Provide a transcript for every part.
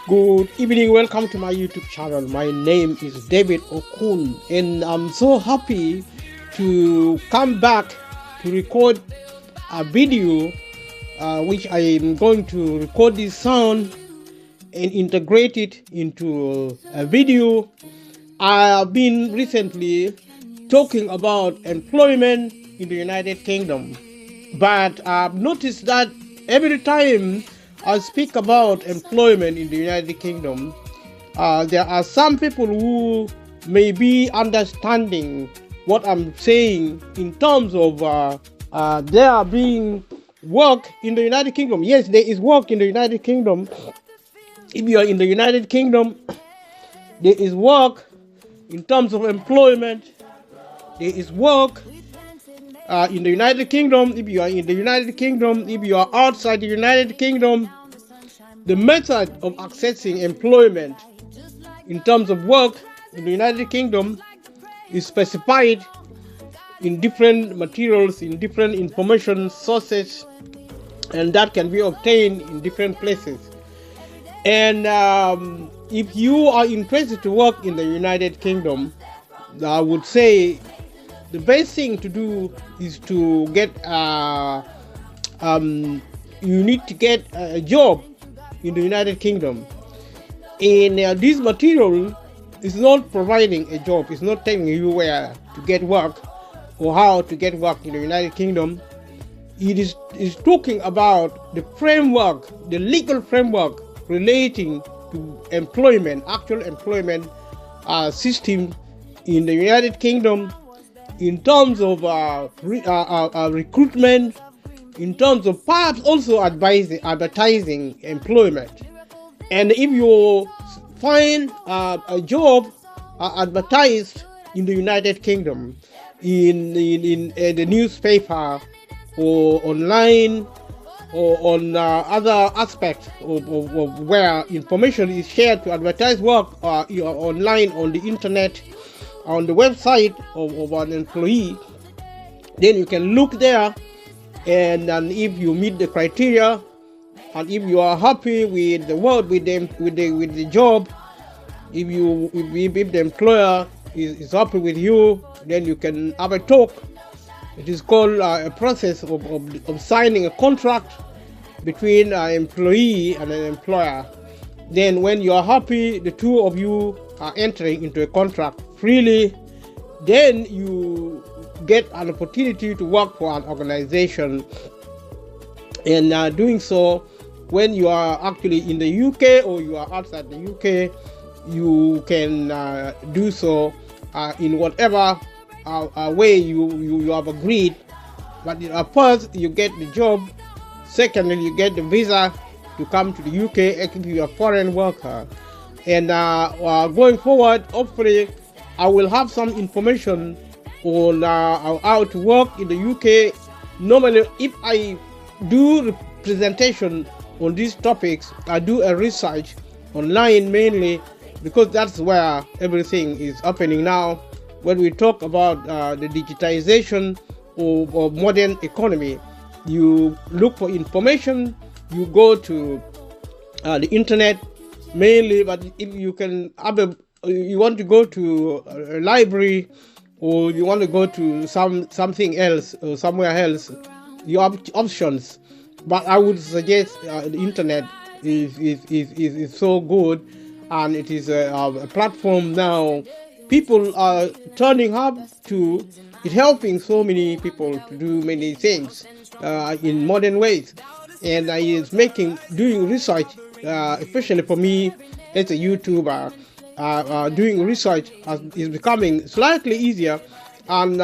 Good evening, welcome to my YouTube channel. My name is David Okun, and I'm so happy to come back to record a video which I am going to record this sound and integrate it into a video. I have been recently talking about employment in the United Kingdom, but I've noticed that every time I speak about employment in the United Kingdom, there are some people who may be understanding what I'm saying in terms of there being work in the United Kingdom. Yes, there is work in the United Kingdom. If you are in the United Kingdom, there is work in terms of employment. There is work in the United Kingdom. If you are in the United Kingdom, if you are outside the United Kingdom, the method of accessing employment in terms of work in the United Kingdom is specified in different materials, in different information sources, and that can be obtained in different places. And if you are interested to work in the United Kingdom, I would say the best thing to do is to get you need to get a job in the United Kingdom. And this material is not providing a job. It's not telling you where to get work or how to get work in the United Kingdom. It is talking about the framework, the legal framework relating to employment, actual employment system in the United Kingdom, in terms of recruitment, in terms of perhaps also advertising employment. And if you find a job advertised in the United Kingdom, in the newspaper or online or on other aspects of where information is shared to advertise work online, on the internet, on the website of an employee, then you can look there, and if you meet the criteria, and if you are happy with the work, with the job, if the employer is happy with you, then you can have a talk. It is called a process of signing a contract between an employee and an employer. Then when you are happy, the two of you are entering into a contract freely, then you get an opportunity to work for an organization. And doing so, when you are actually in the UK or you are outside the UK, you can do so in whatever way you have agreed. But first, you get the job. Secondly, you get the visa to come to the UK if you are a foreign worker. And going forward, hopefully, I will have some information on how to work in the UK. Normally, if I do presentation on these topics, I do a research online mainly, because that's where everything is happening now. When we talk about the digitization of modern economy, you look for information, you go to the internet mainly. But if you can have you want to go to a library, or you want to go to something else or somewhere else, you have options. But I would suggest the internet is so good, and it is a platform now. People are turning up to it, helping so many people to do many things in modern ways. And is doing research especially for me as a YouTuber, doing research is becoming slightly easier, and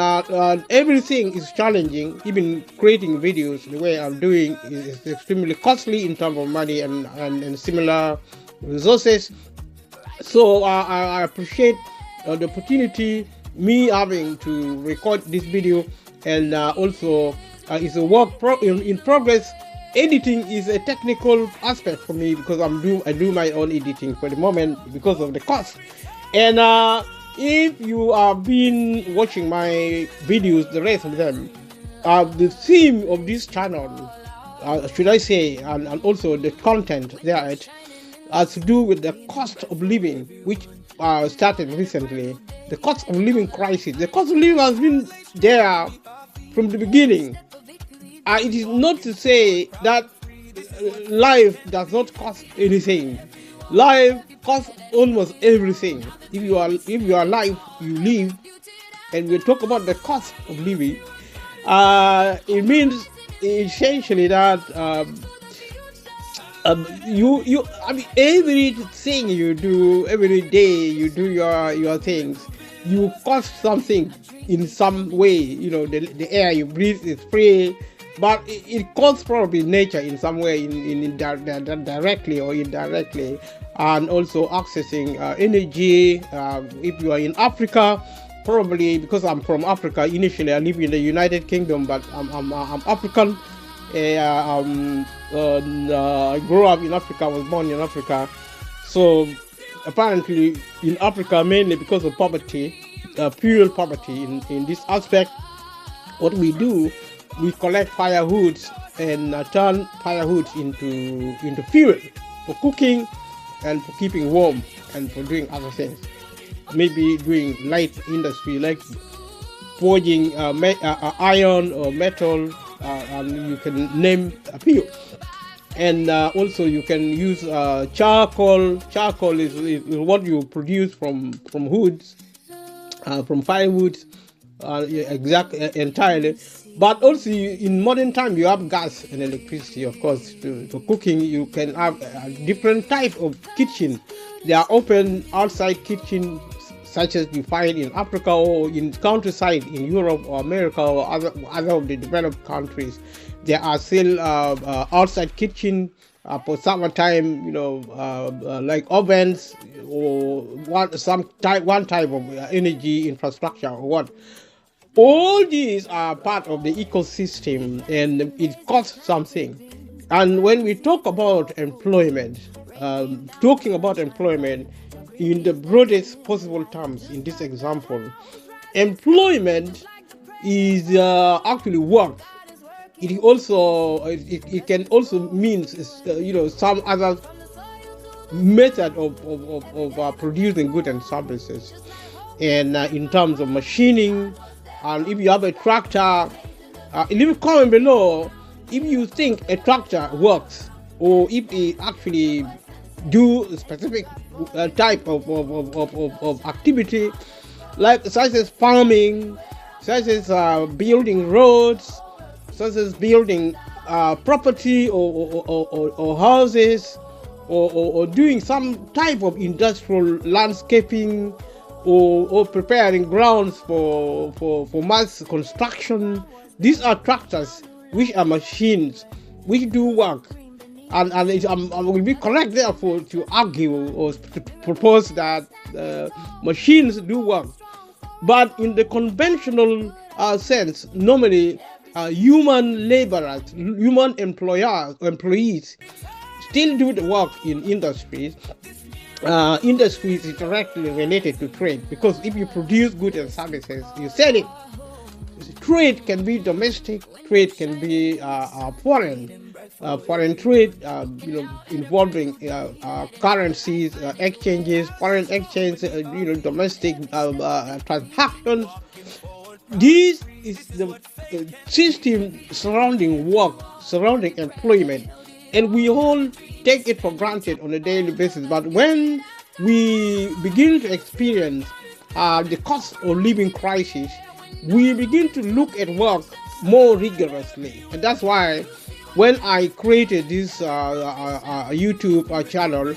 everything is challenging. Even creating videos the way I'm doing is extremely costly in terms of money and similar resources. So I appreciate the opportunity me having to record this video, and also it's a work in progress. Editing is a technical aspect for me because I do my own editing for the moment because of the cost. And if you have been watching my videos, the rest of them, the theme of this channel, should I say, and also the content there, has to do with the cost of living, which started recently. The cost of living crisis. The cost of living has been there from the beginning. It is not to say that life does not cost anything. Life costs almost everything. If you are alive, you live, and we talk about the cost of living. It means essentially that I mean, everything you do, every day you do your things, you cost something in some way. You know, the air you breathe is free, but it costs probably nature in some way, in directly or indirectly, and also accessing energy. If you are in Africa, probably because I'm from Africa. Initially, I live in the United Kingdom, but I'm African. I grew up in Africa. I was born in Africa. So apparently in Africa, mainly because of poverty, pure poverty in this aspect, what we do, we collect firewoods and turn firewoods into fuel for cooking and for keeping warm and for doing other things. Maybe doing light industry like forging iron or metal, and you can name a few. And also you can use charcoal. Charcoal is what you produce from woods, from firewoods, entirely. But also in modern time you have gas and electricity, of course. For cooking you can have different type of kitchen. There are open outside kitchen, such as you find in Africa or in countryside in Europe or America or other of the developed countries. There are still outside kitchen for summertime, you know, like ovens or one type of energy infrastructure or what. All these are part of the ecosystem, and it costs something. And when we talk about employment, talking about employment in the broadest possible terms in this example, employment is actually work. It also it can also mean some other method of producing goods and services. And in terms of machining, and if you have a tractor, leave a comment below if you think a tractor works, or if it actually do a specific type of activity, like such as farming, such as building roads, such as building property or houses, or doing some type of industrial landscaping, or preparing grounds for mass construction. These are tractors, which are machines which do work. And I will be correct therefore to argue or to propose that machines do work. But in the conventional sense, normally human laborers, human employees still do the work in industries. Industries is directly related to trade, because if you produce goods and services, you sell it. Trade can be domestic, trade can be foreign trade, involving currencies, exchanges, foreign exchange, domestic transactions. This is the system surrounding work, surrounding employment, and we all take it for granted on a daily basis. But when we begin to experience the cost of living crisis, we begin to look at work more rigorously. And that's why when I created this YouTube channel,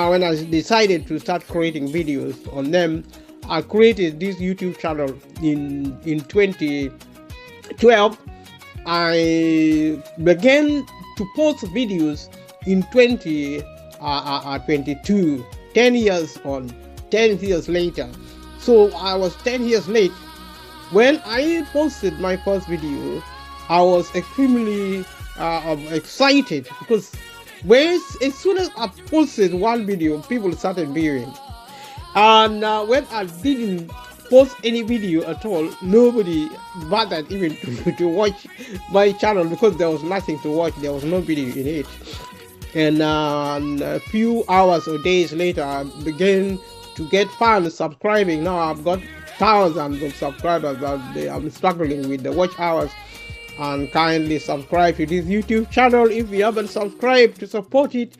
when I decided to start creating videos on them, I created this YouTube channel in 2012. I began to post videos in 2022, 10 years on, 10 years later. So I was 10 years late. When I posted my first video, I was extremely excited, because as soon as I posted one video, people started viewing. And when I didn't post any video at all, nobody bothered even to watch my channel, because there was nothing to watch. There was no video in it. And a few hours or days later, I began to get fans subscribing. Now I've got thousands of subscribers, but I'm struggling with the watch hours. And kindly subscribe to this YouTube channel if you haven't subscribed, to support it.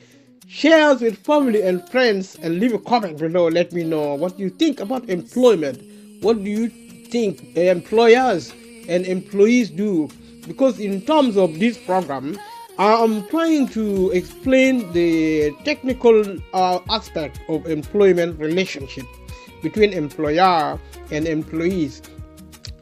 Share it with family and friends, and leave a comment below. Let me know what you think about employment. What do you think employers and employees do? Because in terms of this program, I'm trying to explain the technical aspect of employment relationship between employer and employees.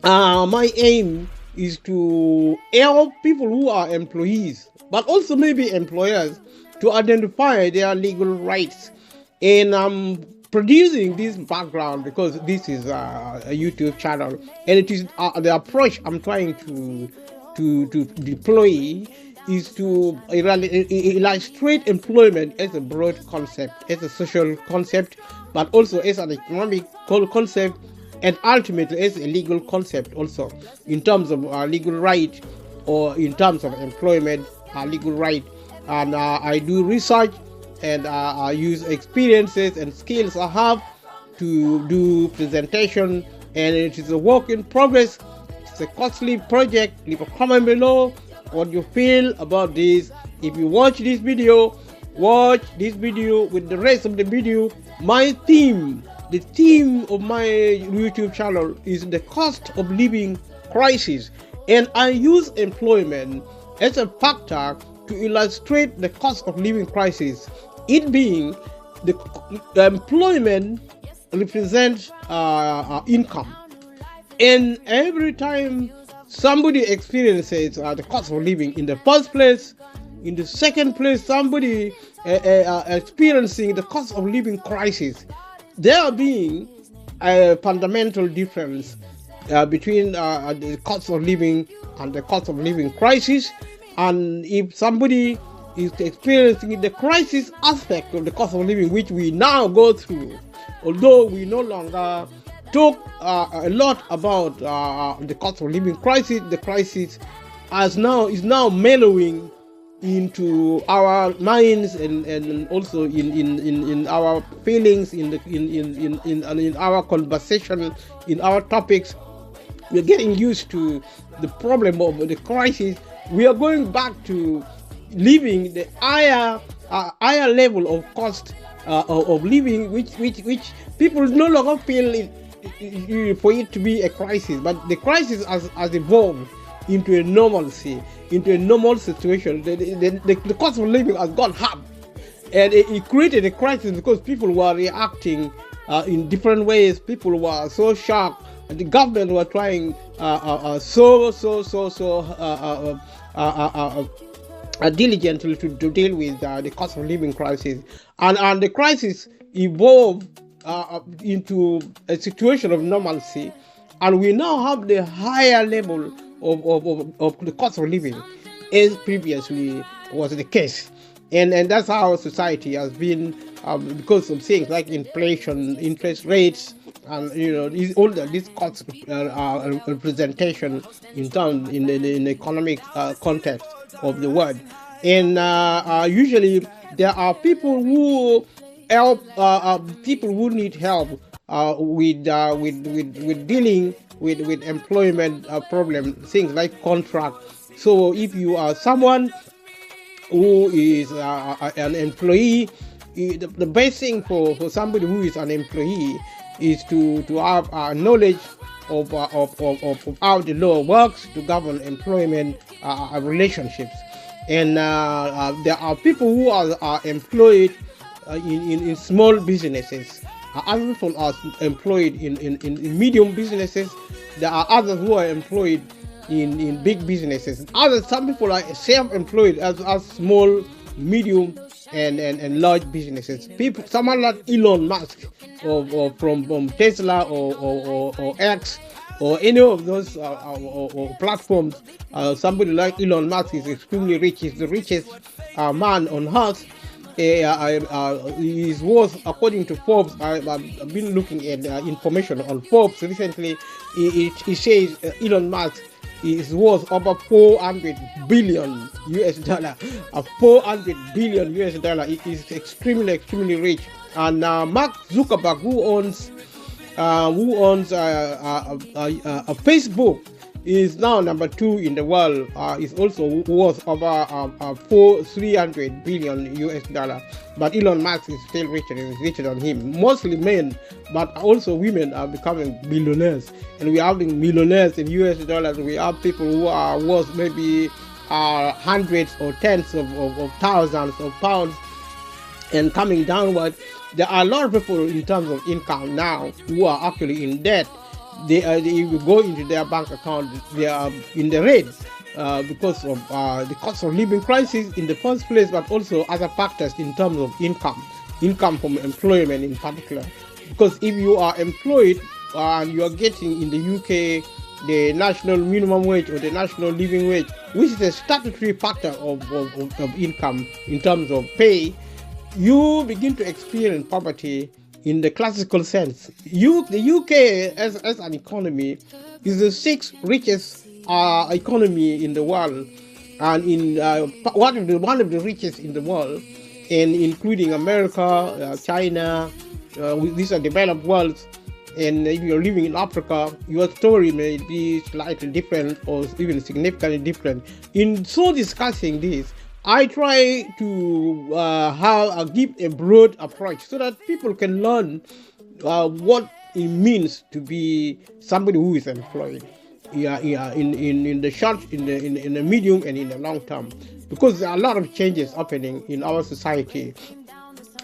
My aim is to help people who are employees, but also maybe employers, to identify their legal rights. And I'm producing this background because this is a YouTube channel, and it is the approach I'm trying to deploy is to illustrate employment as a broad concept, as a social concept, but also as an economic concept, and ultimately as a legal concept also, in terms of legal right, or in terms of employment legal right. And I do research, and I use experiences and skills I have to do presentation, and it is a work in progress. It's a costly project. Leave a comment below what you feel about this. If you watch this video with the rest of the video. The theme of my YouTube channel is the cost of living crisis, and I use employment as a factor to illustrate the cost of living crisis. It being the employment represents income, and every time somebody experiences the cost of living in the first place, in the second place somebody experiencing the cost of living crisis, there being a fundamental difference between the cost of living and the cost of living crisis. And if somebody is experiencing the crisis aspect of the cost of living, which we now go through, although we no longer talk a lot about the cost of living crisis, the crisis is now mellowing into our minds, and also in our feelings, in our conversation, in our topics. We're getting used to the problem of the crisis. We are going back to living the higher level of cost of living, which people no longer feel for it to be a crisis, but the crisis has evolved into a normalcy, into a normal situation. The cost of living has gone up, and it created a crisis because people were reacting in different ways. People were so shocked, and the government were trying diligently to deal with the cost of living crisis, and the crisis evolved into a situation of normalcy, and we now have the higher level of the cost of living as previously was the case. And that's how society has been, because of things like inflation, interest rates, and all these cost representation in the economic context of the world. And usually there are people who help people who need help with dealing with employment problem, things like contract. So if you are someone who is an employee, the best thing for somebody who is an employee is to have knowledge of how the law works to govern employment relationships. and there are people who are employed in small businesses. Other people are employed in medium businesses. There are others who are employed in big businesses. Some people are self-employed as small, medium, and large businesses. Someone like Elon Musk, or from Tesla, or X, or any of those or platforms. Somebody like Elon Musk is extremely rich. He's the richest man on earth. His worth, according to Forbes, I've been looking at information on Forbes recently. It says Elon Musk is worth over 400 billion US dollar. 400 billion US dollar. It is extremely rich. And Mark Zuckerberg, who owns Facebook, is now number 2 in the world. Is also worth over 300 billion US dollar. But Elon Musk is still richer than him. Mostly men, but also women are becoming billionaires. And we are having millionaires in US dollars. We have people who are worth maybe hundreds or tens of thousands of pounds, and coming downward. There are a lot of people in terms of income now who are actually in debt. If you go into their bank account, they are in the red because of the cost of living crisis in the first place, but also other factors in terms of income from employment in particular. Because if you are employed and you are getting in the UK the national minimum wage or the national living wage, which is a statutory factor of income in terms of pay, you begin to experience poverty in the classical sense. The UK as an economy is the 6th richest economy in the world, and in one of the richest in the world, and including America, China. These are developed worlds. And if you're living in Africa, your story may be slightly different or even significantly different. In so discussing this, I try to give a broad approach so that people can learn what it means to be somebody who is employed. In the short, in the medium, and in the long term, because there are a lot of changes happening in our society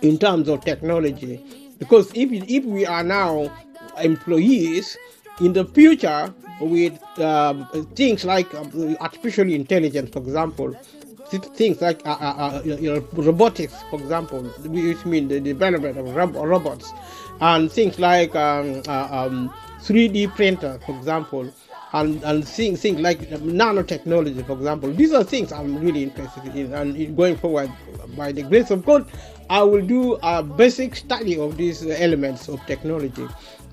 in terms of technology. Because if we are now employees, in the future with things like artificial intelligence, for example, things like robotics, for example, which means the development of robots, and things like 3D printer, for example, and things like nanotechnology, for example. These are things I'm really interested in, and going forward, by the grace of God, I will do a basic study of these elements of technology,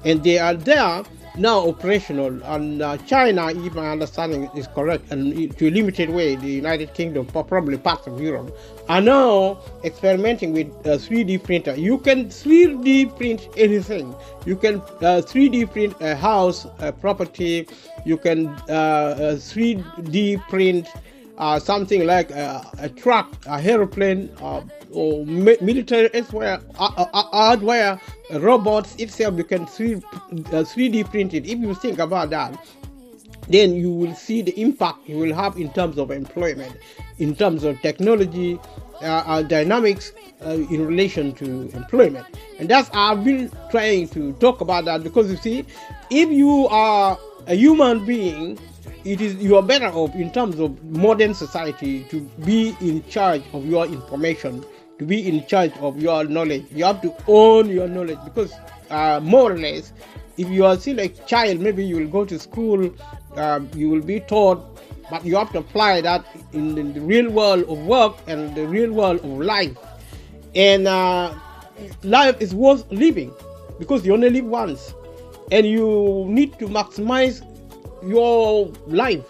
and they are there now operational. And China, if my understanding is correct, and to a limited way, the United Kingdom, probably parts of Europe, are now experimenting with 3D printer. You can 3D print anything. You can 3D print a house, a property. You can 3D print something like a truck, a aeroplane, or military hardware, robots itself. You can 3D print it. If you think about that, then you will see the impact you will have in terms of employment, in terms of technology, dynamics in relation to employment. And that's, I've been trying to talk about that, because you see, if you are a human being, you are better off in terms of modern society to be in charge of your information, to be in charge of your knowledge. You have to own your knowledge, because more or less, if you are still a child, maybe you will go to school, you will be taught, but you have to apply that in the real world of work and the real world of life. And life is worth living, because you only live once, and you need to maximize your life.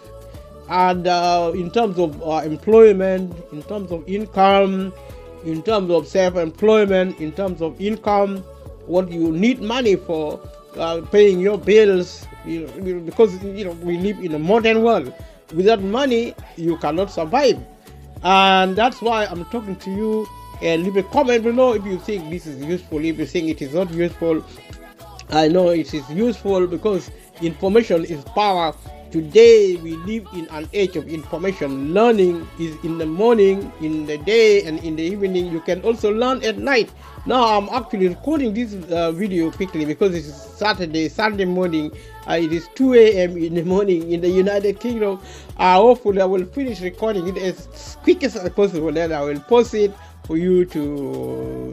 And in terms of employment, in terms of income, in terms of self-employment, in terms of income, what you need money for, paying your bills, because we live in a modern world. Without money, you cannot survive. And that's why I'm talking to you. And leave a comment below if you think this is useful. If you think it is not useful, I know it is useful, because information is power, Today we live in an age of information. Learning is in the morning, in the day, and in the evening. You can also learn at night. Now I'm actually recording this video quickly because it's Sunday morning. It is 2 a.m. in the morning in the United Kingdom. Hopefully I will finish recording it as quick as possible, then I will post it for you to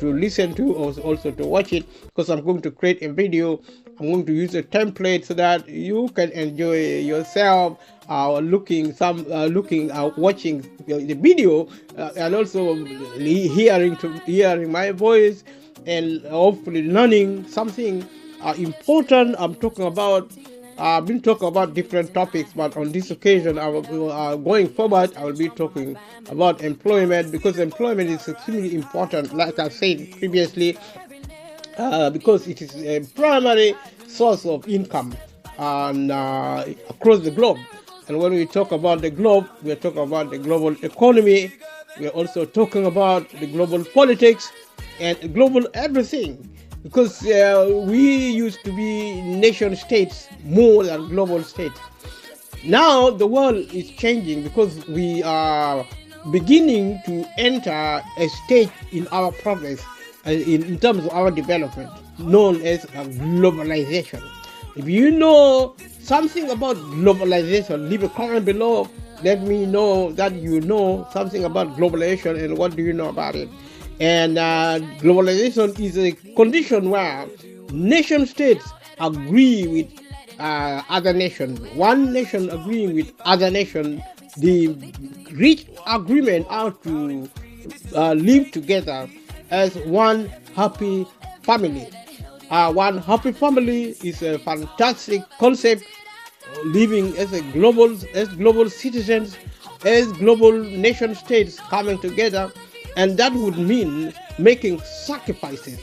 listen to, or also to watch it, because I'm going to create a video. I'm going to use a template so that you can enjoy yourself watching the video, and also hearing my voice, and hopefully learning something important. I've been talking about different topics, but on this occasion, going forward, I will be talking about employment, because employment is extremely important, like I said previously, because it is a primary source of income across the globe. And when we talk about the globe, we are talking about the global economy. We are also talking about the global politics and global everything, because we used to be nation states more than global states. Now the world is changing, because we are beginning to enter a stage in our progress, in terms of our development, known as globalization. If you know something about globalization, leave a comment below. Let me know that you know something about globalization and what do you know about it. And globalization is a condition where nation states agree with other nations. One nation agreeing with other nation, they reach agreement how to live together as one happy family. One happy family is a fantastic concept. Living as global citizens, as global nation states coming together, and that would mean making sacrifices.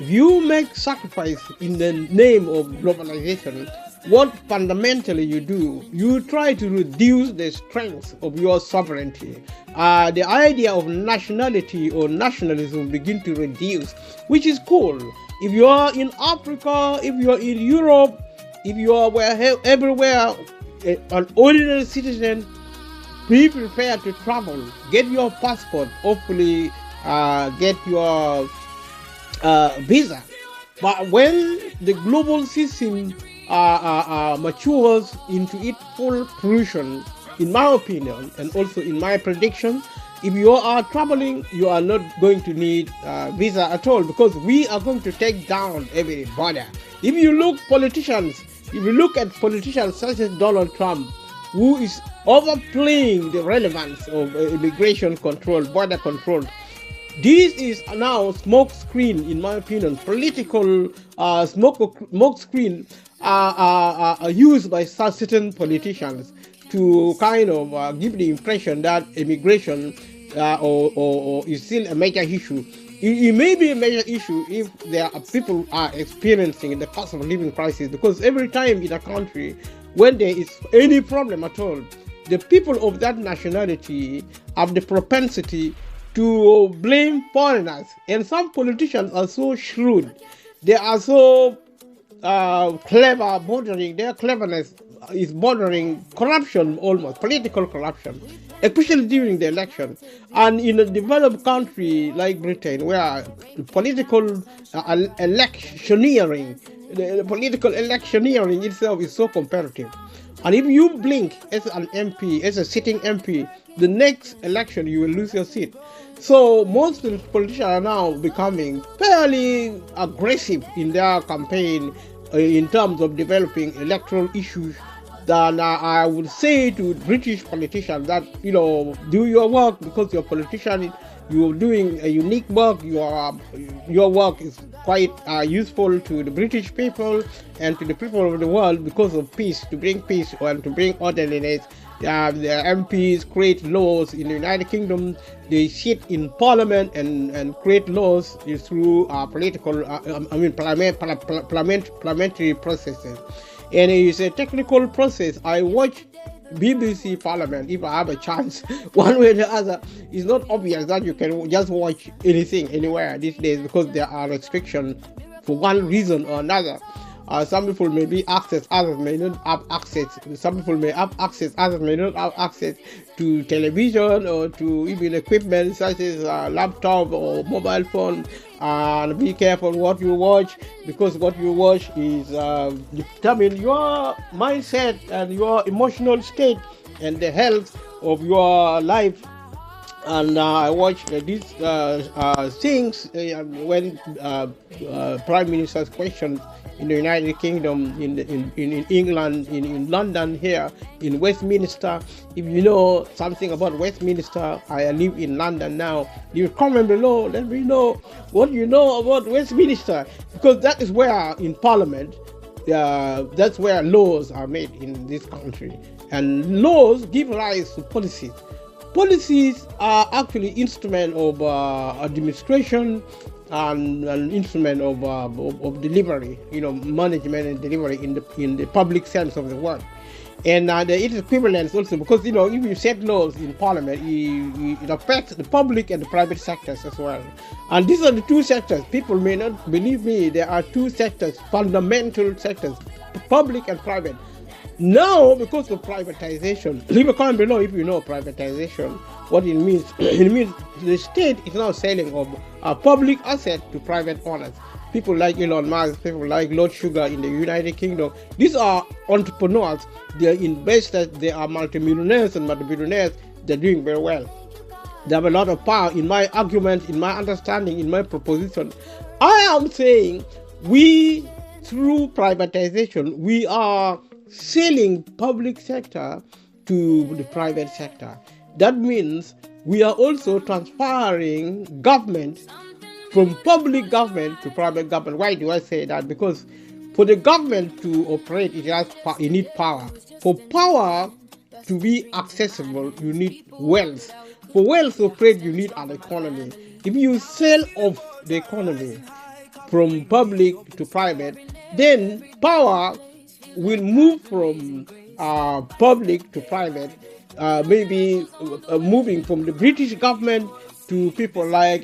If you make sacrifice in the name of globalization, what fundamentally you do, you try to reduce the strength of your sovereignty. The idea of nationality or nationalism begin to reduce, which is cool. If you are in Africa, if you are in Europe, if you are everywhere, an ordinary citizen, be prepared to travel. Get your passport. Hopefully, get your visa. But when the global system matures into its full fruition, in my opinion, and also in my prediction, if you are traveling, you are not going to need visa at all, because we are going to take down every border. If you look at politicians such as Donald Trump, who is overplaying the relevance of immigration control, border control, this is now smoke screen, in my opinion, political smoke screen used by certain politicians to kind of give the impression that immigration or is still a major issue. It may be a major issue if there are people are experiencing the cost of living crisis, because every time in a country when there is any problem at all, the people of that nationality have the propensity to blame foreigners. And some politicians are so shrewd, they are so clever, their cleverness is bordering corruption, almost political corruption, especially during the election. And in a developed country like Britain, where political electioneering, the political electioneering itself is so competitive. And if you blink as an MP, as a sitting MP, the next election you will lose your seat. So most of the politicians are now becoming fairly aggressive in their campaign in terms of developing electoral issues. Then I would say to British politicians that, do your work, because you're a politician, you're doing a unique work. Your work is quite useful to the British people and to the people of the world because of peace, to bring peace and to bring orderliness. The MPs create laws in the United Kingdom. They sit in Parliament and create laws through parliamentary processes. And it's a technical process. I watch BBC Parliament if I have a chance. One way or the other, it's not obvious that you can just watch anything anywhere these days, because there are restrictions for one reason or another. Some people may be access, others may not have access. Some people may have access, others may not have access to television or to even equipment such as laptop or mobile phone. And be careful what you watch, because what you watch is determine your mindset and your emotional state and the health of your life. And I watched these things when Prime Minister's questions in the United Kingdom, in England, in London, here in Westminster. If you know something about Westminster, I live in London now. You comment below, let me know what you know about Westminster, because that is where in Parliament, that's where laws are made in this country, and laws give rise to policies. Policies are actually instrument of administration and an instrument of delivery, management and delivery in the public sense of the word. And it is equivalent also because, if you set laws in Parliament, it affects the public and the private sectors as well. And these are the two sectors. People may not believe me. There are two sectors, fundamental sectors, public and private. Now, because of privatization, leave a comment below if you know privatization, what it means. It means the state is now selling of a public asset to private owners. People like Elon Musk, people like Lord Sugar in the United Kingdom. These are entrepreneurs. They are investors. They are multimillionaires and multi-billionaires. They're doing very well. They have a lot of power. In my argument, in my understanding, in my proposition, I am saying we, through privatization, we are selling public sector to the private sector. That means we are also transferring government from public government to private government. Why do I say that? Because for the government to operate, it need power. For power to be accessible, you need wealth. For wealth to operate, you need an economy. If you sell off the economy from public to private, then power will move from public to private, maybe moving from the British government to people like,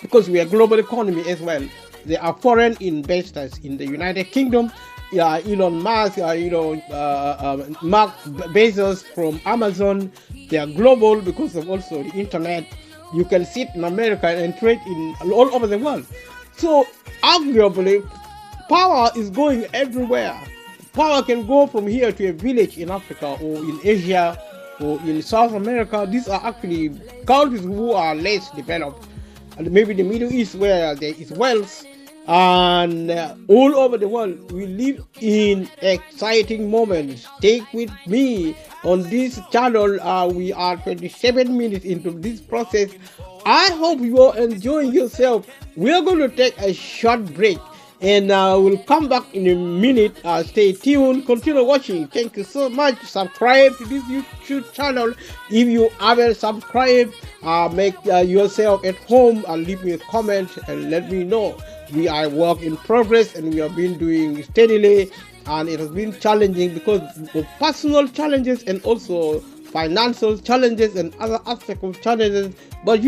because we are a global economy as well. There are foreign investors in the United Kingdom. Elon Musk, Mark Bezos from Amazon. They are global because of also the internet. You can sit in America and trade in all over the world. So arguably, power is going everywhere. Power can go from here to a village in Africa or in Asia or in South America. These are actually countries who are less developed. And maybe the Middle East where there is wealth. And all over the world, we live in exciting moments. Take with me on this channel. We are 27 minutes into this process. I hope you are enjoying yourself. We are going to take a short break. And we'll come back in a minute. Stay tuned. Continue watching. Thank you so much. Subscribe to this YouTube channel. If you haven't subscribed, make yourself at home and leave me a comment and let me know. We are work in progress and we have been doing steadily, and it has been challenging because of personal challenges and also financial challenges and other aspects of challenges. But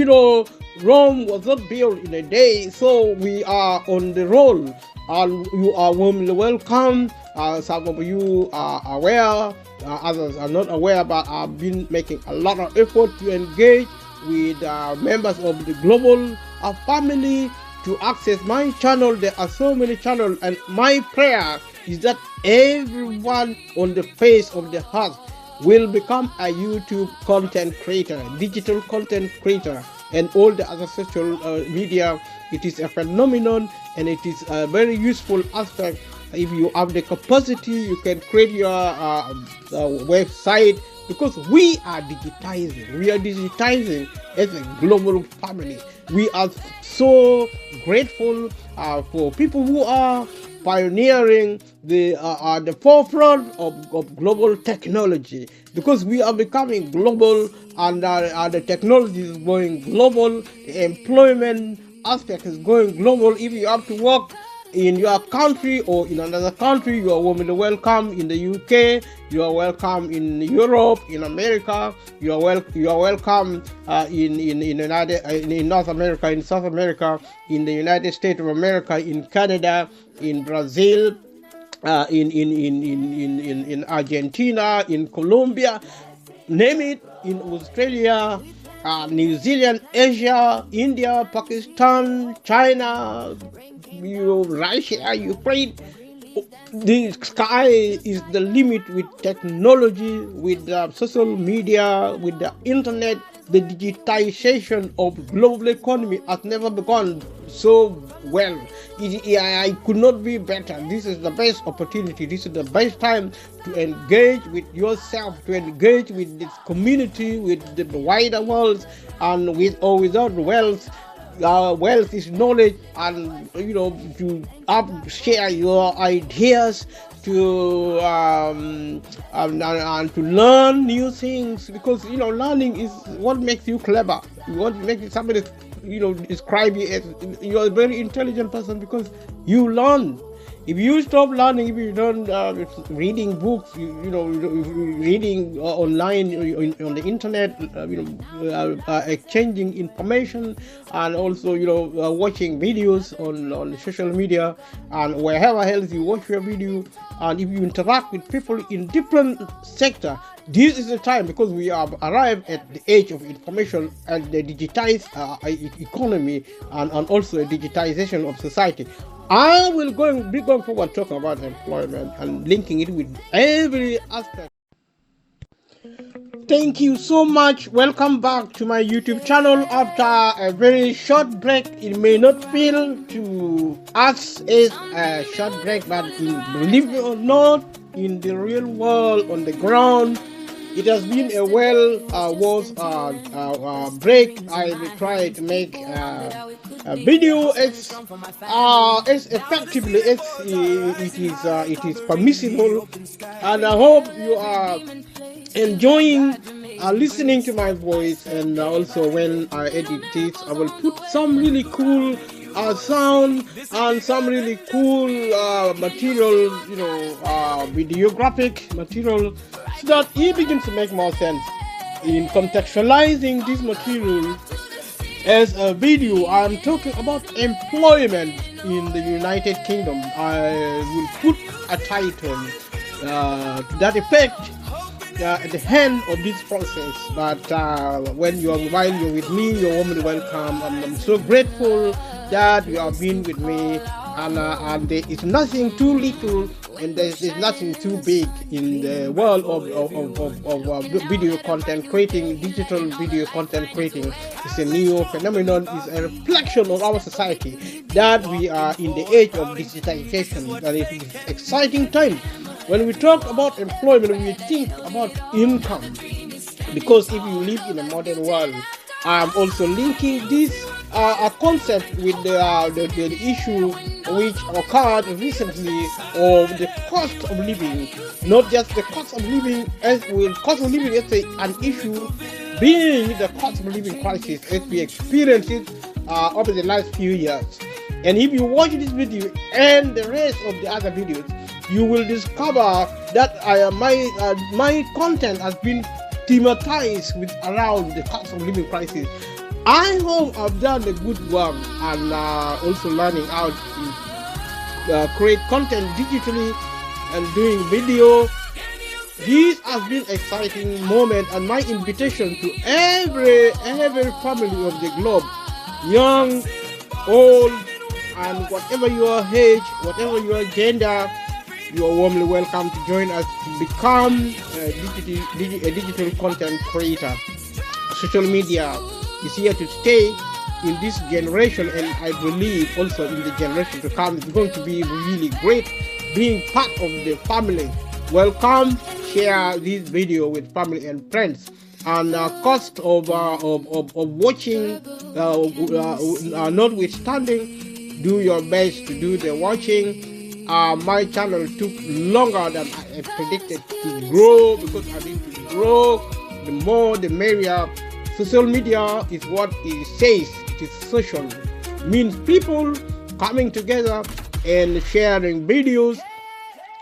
Rome was not built in a day, so we are on the roll. And you are warmly welcome. Some of you are aware, others are not aware, but I've been making a lot of effort to engage with members of the global family to access my channel. There are so many channels, and my prayer is that everyone on the face of the earth will become a YouTube content creator, digital content creator, and all the other social media. It is a phenomenon, and it is a very useful aspect. If you have the capacity, you can create your website, because we are digitizing. We are digitizing as a global family. We are so grateful for people who are pioneering the forefront of global technology, because we are becoming global, and the technology is going global. The employment aspect is going global. If you have to work in your country or in another country, you are warmly welcome. In the UK, you are welcome. In Europe, in America, you are welcome. In North America, in South America, in the United States of America, in Canada, in Brazil, in Argentina, in Colombia, name it, in Australia, New Zealand, Asia, India, Pakistan, China, Russia, Ukraine. The sky is the limit with technology, with social media, with the internet. The digitization of global economy has never begun so well. I could not be better. This is the best opportunity. This is the best time to engage with yourself, to engage with this community, with the wider world, and with or without wealth. Wealth is knowledge, and to share your ideas, to and to learn new things, because learning is what makes you clever. You want to make somebody describe you as you're a very intelligent person because you learn. If you stop learning, if you don't reading books, reading online on the internet, exchanging information, and also watching videos on social media and wherever else you watch your video, and if you interact with people in different sectors, this is the time, because we have arrived at the age of information and the digitized economy, and also a digitization of society. I will be going forward talking about employment and linking it with every aspect. Thank you so much. Welcome back to my YouTube channel after a very short break. It may not feel to us as a short break, but believe it or not, in the real world, on the ground, it has been a worth break. I try to make a video as effectively as it is permissible, and I hope you are enjoying listening to my voice. And also, when I edit this, I will put some really cool sound and some really cool material, videographic material, so that it begins to make more sense. In contextualizing this material as a video, I'm talking about employment in the United Kingdom. I will put a title to that effect at the end of this process. But while you're with me, you're warmly welcome. I'm so grateful that you have been with me, and there is nothing too little and there's nothing too big in the world of video content creating. Digital video content creating is a new phenomenon, is a reflection of our society, that we are in the age of digitization, and it is an exciting time. When we talk about employment, we think about income, because if you live in a modern world, I'm also linking this a concept with the issue which occurred recently of the cost of living. Not just the cost of living, cost of living is an issue, being the cost of living crisis as we experienced it over the last few years. And if you watch this video and the rest of the other videos, you will discover that my content has been thematized with around the cost of living crisis. I hope I've done a good work, and also learning how to create content digitally and doing video. This has been an exciting moment, and my invitation to every family of the globe, young, old, and whatever your age, whatever your gender, you are warmly welcome to join us to become a digital content creator. Social media is here to stay in this generation, and I believe also in the generation to come. It's going to be really great being part of the family. Welcome, share this video with family and friends. And cost of watching notwithstanding, do your best to do the watching. My channel took longer than I predicted to grow, because I need to grow. The more the merrier. Social media is what it says. It is social. It means people coming together and sharing videos,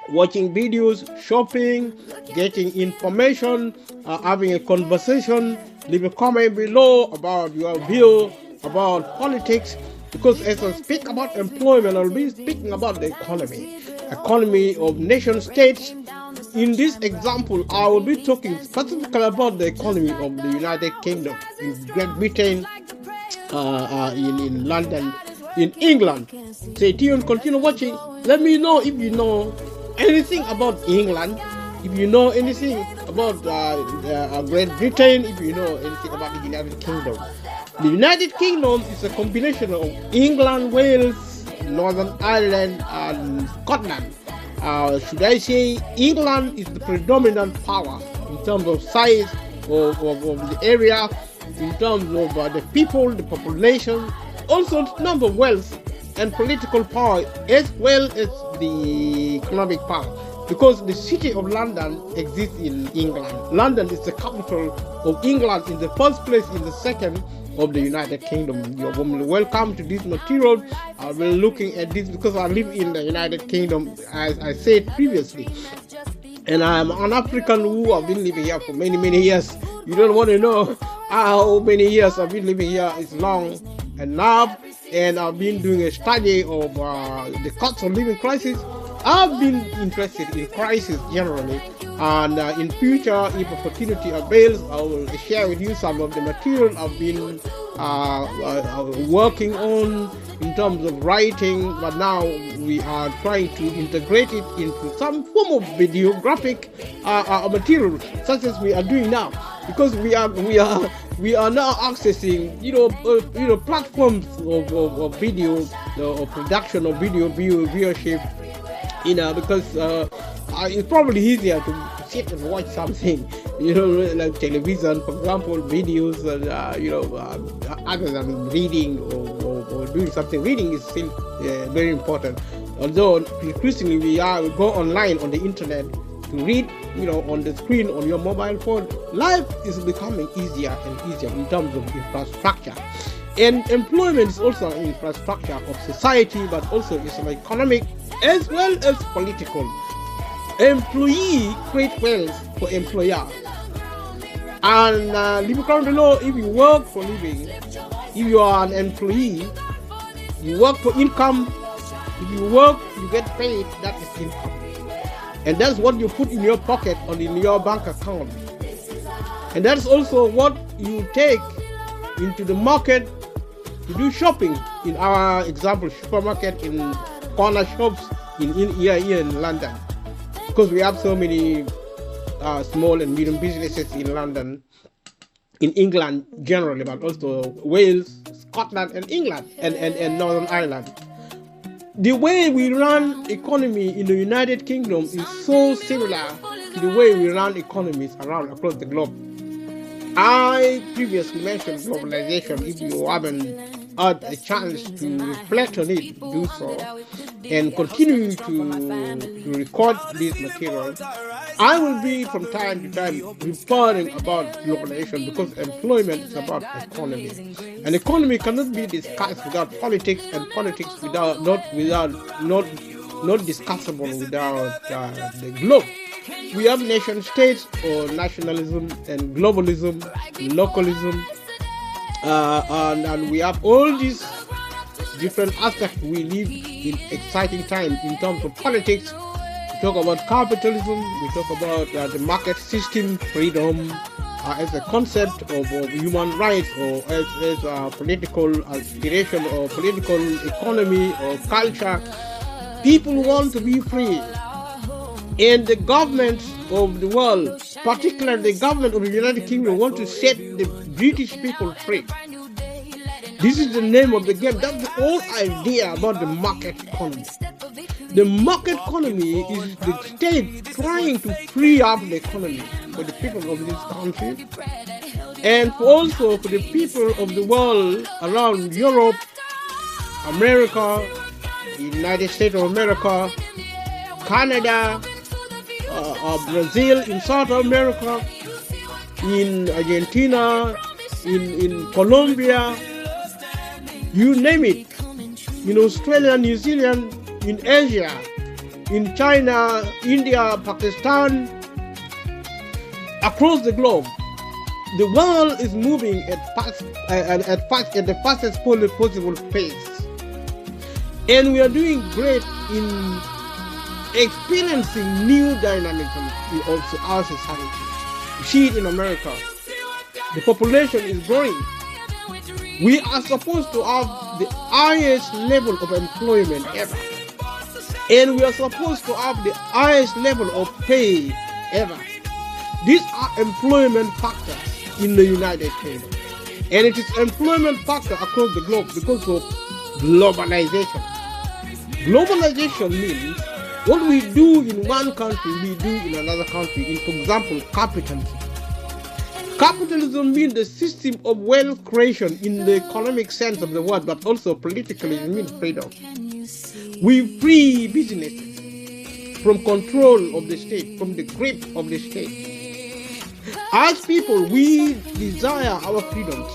watching videos, shopping, getting information, having a conversation. Leave a comment below about your view about politics, because as I speak about employment, I'll be speaking about the economy of nation states. In this example, I will be talking specifically about the economy of the United Kingdom, in Great Britain, in London, in England. Stay tuned, continue watching. Let me know if you know anything about England, if you know anything about Great Britain, if you know anything about the United Kingdom. The United Kingdom is a combination of England, Wales, Northern Ireland, and Scotland. Should I say England is the predominant power in terms of size of the area, in terms of the people, the population, also the number of wealth and political power, as well as the economic power, because the city of London exists in England. London is the capital of England, in the first place, in the second of the United Kingdom. You're warmly welcome to this material. I've been looking at this because I live in the United Kingdom, as I said previously, and I'm an African who have been living here for many years. You don't want to know how many years I've been living here. It's long enough, and I've been doing a study of the cost of living crisis. I've been interested in crisis generally, and in future, if opportunity avails, I will share with you some of the material I've been working on in terms of writing, but now we are trying to integrate it into some form of videographic material, such as we are doing now, because we are now accessing platforms of video, of production of video viewership, because it's probably easier to sit and watch something, like television, for example, videos, other than reading or doing something. Reading is still very important, although increasingly we go online on the internet to read, on the screen on your mobile phone. Life is becoming easier and easier in terms of infrastructure. And employment is also an infrastructure of society, but also is an economic as well as political. Employee create wealth for employer. And leave a comment below if you work for living. If you are an employee, you work for income. If you work, you get paid. That is income, and that's what you put in your pocket or in your bank account. And that's also what you take into the market to do shopping. In our example, supermarket, in corner shops here in London, because we have so many small and medium businesses in London, in England generally, but also Wales, Scotland, and England, and Northern Ireland. The way we run economy in the United Kingdom is so similar to the way we run economies across the globe. I previously mentioned globalization. If you haven't had a chance to reflect on it, do so, and continue to record this material. I will be from time to time reporting about globalization, because employment is about economy, and economy cannot be discussed without politics, and politics not discussable without the globe. We have nation states, or nationalism, and globalism, localism, and we have all these different aspects. We live in exciting times in terms of politics. We talk about capitalism, we talk about the market system, freedom as a concept of human rights, or as a political aspiration, or political economy, or culture. People want to be free. And the government of the world, particularly the government of the United Kingdom, want to set the British people free. This is the name of the game. That's the whole idea about the market economy. The market economy is the state trying to free up the economy for the people of this country, and also for the people of the world around Europe, America, the United States of America, Canada, Brazil, in South America, in Argentina, in Colombia, you name it, in Australia, New Zealand, in Asia, in China, India, Pakistan, across the globe. The world is moving at the fastest possible pace, and we are doing great in experiencing new dynamism in also our society. You see it in America. The population is growing. We are supposed to have the highest level of employment ever, and we are supposed to have the highest level of pay ever. These are employment factors in the United Kingdom, and it is employment factor across the globe because of globalization. Globalization means what we do in one country, we do in another country. In, for example, capitalism. Capitalism means the system of wealth creation in the economic sense of the word, but also politically it means freedom. We free businesses from control of the state, from the grip of the state. As people, we desire our freedoms.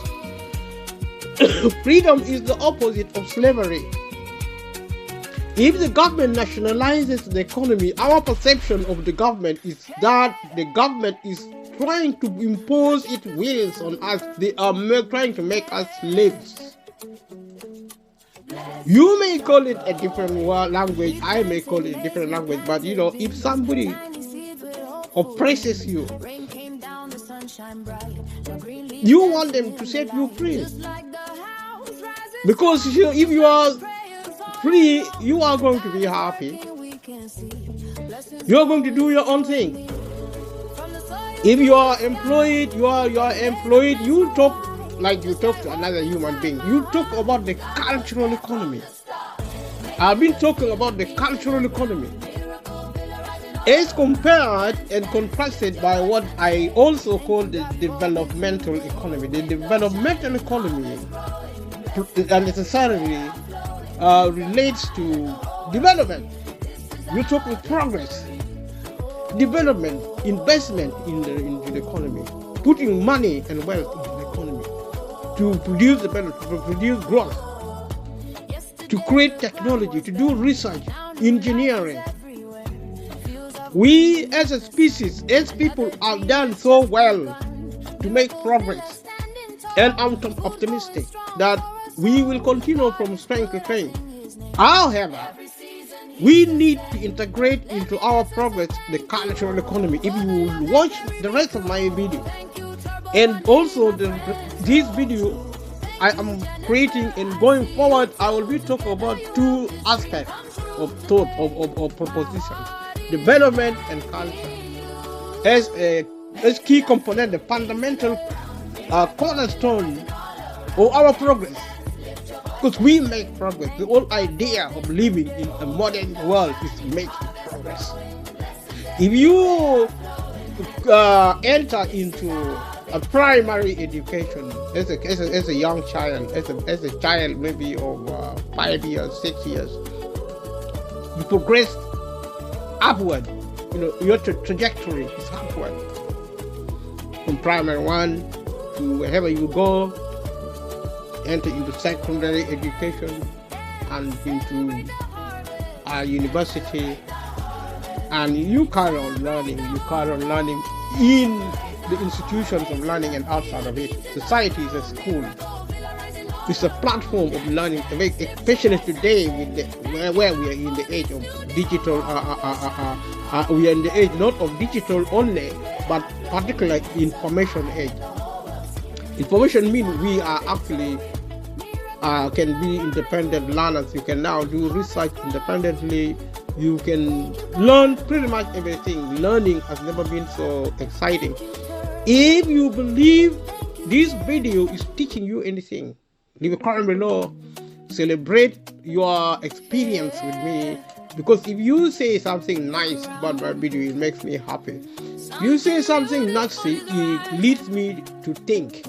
Freedom is the opposite of slavery. If the government nationalizes the economy, our perception of the government is that the government is trying to impose its wills on us. They are trying to make us slaves. You may call it a different language, I may call it a different language, but if somebody oppresses you, you want them to set you free. Because if you are free, you are going to be happy. You are going to do your own thing. If you are employed, you are employed, you talk like you talk to another human being. You talk about the cultural economy. I've been talking about the cultural economy. As compared and contrasted by what I also call the developmental economy. The developmental economy necessarily relates to development. We're talking progress, development, investment in the economy, putting money and wealth into the economy to produce development, to produce growth, to create technology, to do research, engineering. We as a species, as people, have done so well to make progress, and I'm optimistic that we will continue from strength to strength. However, we need to integrate into our progress the cultural economy. If you watch the rest of my video, and also this video I am creating and going forward, I will be talking about two aspects of thought, of propositions: development and culture, as key component, the fundamental cornerstone of our progress. Because we make progress. The whole idea of living in a modern world is making progress. If you enter into a primary education as a young child, as a child maybe of 5 years, 6 years, you progress upward. Your trajectory is upward from primary one to wherever you go. Enter into secondary education and into university, and you carry on learning. You carry on learning in the institutions of learning and outside of it. Society is a school. It's a platform of learning, especially today where we are in the age of digital. We are in the age not of digital only, but particularly information age. Information means we are actually can be independent learners. You can now do research independently. You can learn pretty much everything. Learning has never been so exciting. If you believe this video is teaching you anything, leave a comment below. Celebrate your experience with me, because if you say something nice about my video, it makes me happy. If you say something nasty, it leads me to think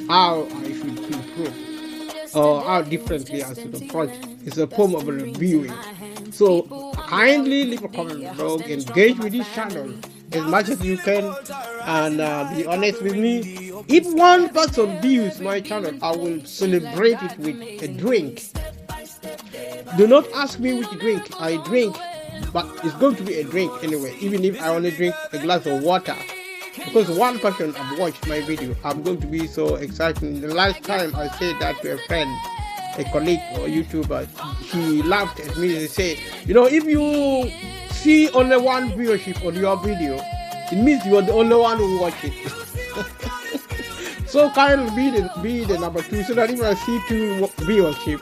how I should improve, or how differently I should approach. It's a form of reviewing. So kindly leave a comment below, engage with this channel as much as you can, and be honest with me. If one person views my channel, I will celebrate it with a drink. Do not ask me which drink I drink, but it's going to be a drink anyway, even if I only drink a glass of water. Because one person have watched my video, I'm going to be so excited. The last time I said that to a friend, a colleague or YouTuber, she laughed at me and said, if you see only one viewership on your video, it means you are the only one who watch it. So Kyle be the number 2, so that if I see 2 viewership,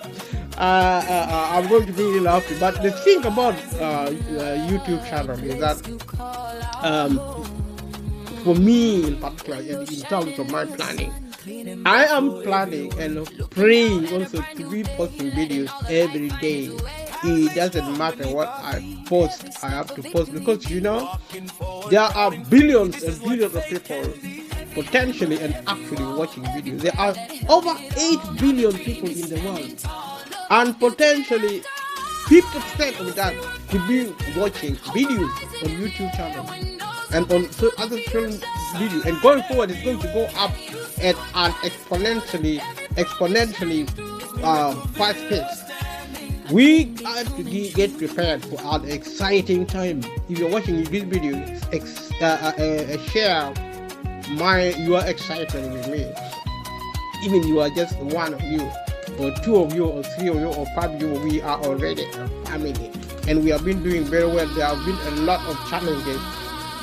I'm going to be really happy. But the thing about YouTube channel is that for me in particular, in terms of my planning, I am planning and praying also to be posting videos every day. It doesn't matter what I post, I have to post, because there are billions and billions of people potentially and actually watching videos. There are over 8 billion people in the world, and potentially 50% of that could be watching videos on YouTube channel and on other social media. And going forward, it's going to go up at an exponentially fast pace. We have to get prepared for an exciting time. If you're watching this video, share your excitement with me. Even you are just one of you, or 2 of you, or 3 of you, or 5 of you, we are already a family, and we have been doing very well. There have been a lot of challenges,